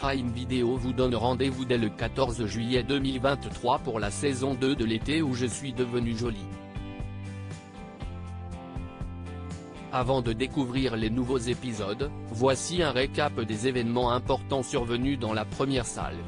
Prime Video vous donne rendez-vous dès le 14 juillet 2023 pour la saison 2 de L'été où je suis devenu jolie. Avant de découvrir les nouveaux épisodes, voici un récap des événements importants survenus dans la première salve.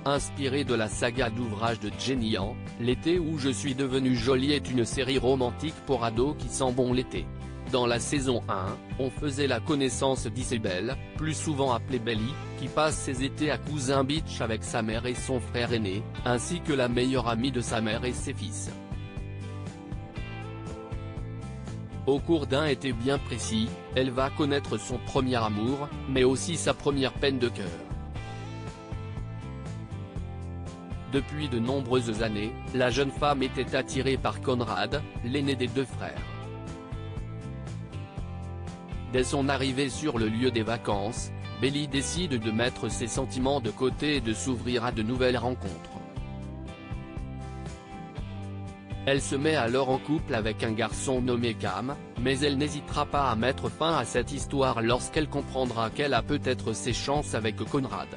Inspiré de la saga d'ouvrages de Jenny Han, L'été où je suis devenu jolie est une série romantique pour ados qui sent bon l'été. Dans la saison 1, on faisait la connaissance d'Isabelle, plus souvent appelée Belly, qui passe ses étés à Cousin Beach avec sa mère et son frère aîné, ainsi que la meilleure amie de sa mère et ses fils. Au cours d'un été bien précis, elle va connaître son premier amour, mais aussi sa première peine de cœur. Depuis de nombreuses années, la jeune femme était attirée par Conrad, l'aîné des deux frères. Dès son arrivée sur le lieu des vacances, Belly décide de mettre ses sentiments de côté et de s'ouvrir à de nouvelles rencontres. Elle se met alors en couple avec un garçon nommé Cam, mais elle n'hésitera pas à mettre fin à cette histoire lorsqu'elle comprendra qu'elle a peut-être ses chances avec Conrad.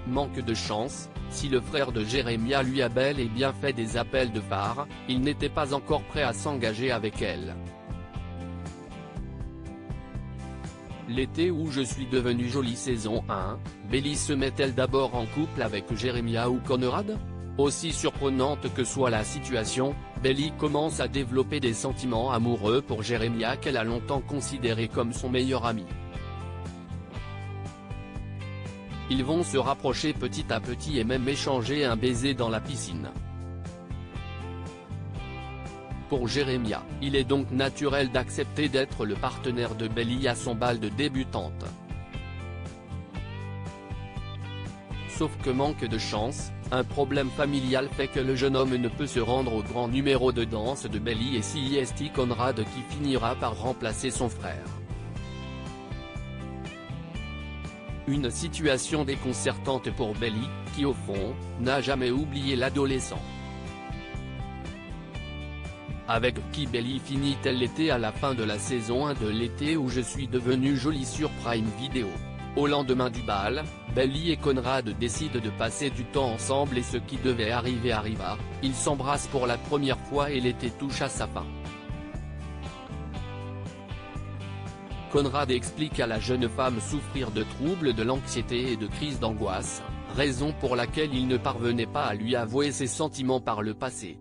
Manque de chance, si le frère de Jeremiah lui a bel et bien fait des appels de phare, il n'était pas encore prêt à s'engager avec elle. L'été où je suis devenu jolie saison 1, Belly se met-elle d'abord en couple avec Jeremiah ou Conrad ? Aussi surprenante que soit la situation, Belly commence à développer des sentiments amoureux pour Jeremiah qu'elle a longtemps considéré comme son meilleur ami. Ils vont se rapprocher petit à petit et même échanger un baiser dans la piscine. Pour Jeremiah, il est donc naturel d'accepter d'être le partenaire de Belly à son bal de débutante. Sauf que manque de chance, un problème familial fait que le jeune homme ne peut se rendre au grand numéro de danse de Belly et c'est Conrad qui finira par remplacer son frère. Une situation déconcertante pour Belly, qui au fond, n'a jamais oublié l'adolescent. Avec qui Belly finit-elle l'été à la fin de la saison 1 de L'été où je suis devenu jolie sur Prime Video. Au lendemain du bal, Belly et Conrad décident de passer du temps ensemble et ce qui devait arriver arriva, ils s'embrassent pour la première fois et l'été touche à sa fin. Conrad explique à la jeune femme souffrir de troubles de l'anxiété et de crises d'angoisse, raison pour laquelle il ne parvenait pas à lui avouer ses sentiments par le passé.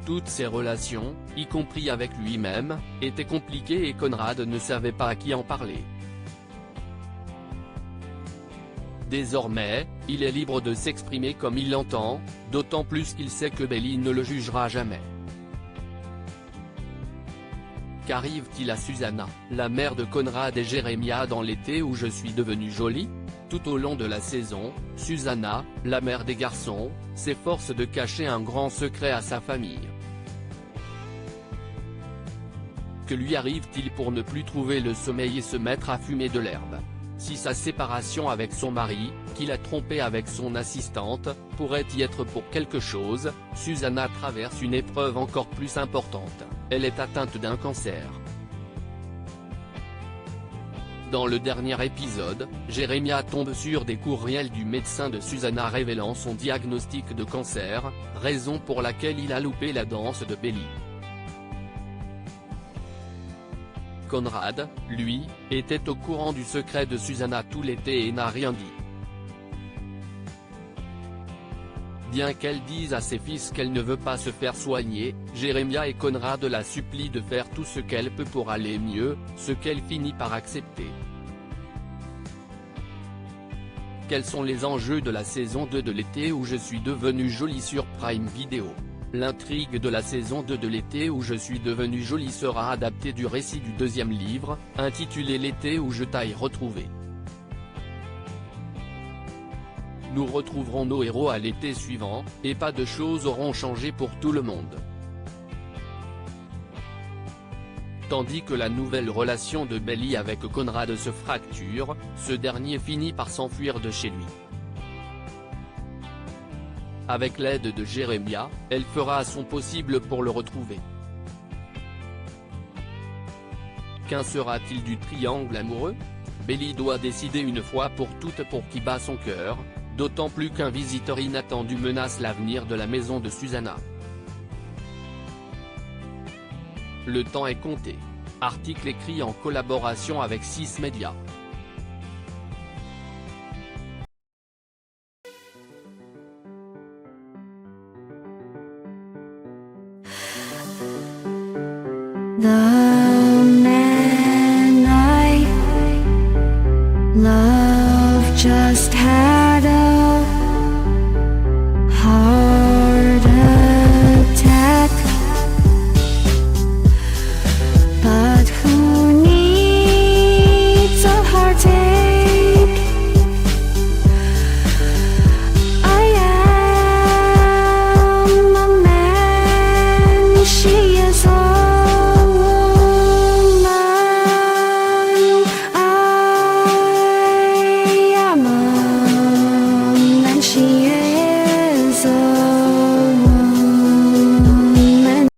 Toutes ses relations, y compris avec lui-même, étaient compliquées et Conrad ne savait pas à qui en parler. Désormais, il est libre de s'exprimer comme il l'entend, d'autant plus qu'il sait que Belly ne le jugera jamais. Qu'arrive-t-il à Susanna, la mère de Conrad et Jeremiah dans L'été où je suis devenu jolie ? Tout au long de la saison, Susanna, la mère des garçons, s'efforce de cacher un grand secret à sa famille. Que lui arrive-t-il pour ne plus trouver le sommeil et se mettre à fumer de l'herbe ? Si sa séparation avec son mari, qui l'a trompé avec son assistante, pourrait y être pour quelque chose, Susanna traverse une épreuve encore plus importante, elle est atteinte d'un cancer. Dans le dernier épisode, Jeremiah tombe sur des courriels du médecin de Susanna révélant son diagnostic de cancer, raison pour laquelle il a loupé la danse de Belly. Conrad, lui, était au courant du secret de Susanna tout l'été et n'a rien dit. Bien qu'elle dise à ses fils qu'elle ne veut pas se faire soigner, Jeremiah et Conrad la supplient de faire tout ce qu'elle peut pour aller mieux, ce qu'elle finit par accepter. Quels sont les enjeux de la saison 2 de L'été où je suis devenu jolie sur Prime Video ? L'intrigue de la saison 2 de L'été où je suis devenu jolie sera adaptée du récit du deuxième livre, intitulé L'été où je t'aille retrouvé. Nous retrouverons nos héros à l'été suivant, et pas de choses auront changé pour tout le monde. Tandis que la nouvelle relation de Belly avec Conrad se fracture, ce dernier finit par s'enfuir de chez lui. Avec l'aide de Jeremiah, elle fera son possible pour le retrouver. Qu'en sera-t-il du triangle amoureux? Belly doit décider une fois pour toutes pour qui bat son cœur, d'autant plus qu'un visiteur inattendu menace l'avenir de la maison de Susanna. Le temps est compté. Article écrit en collaboration avec 6 Médias. The man I love just had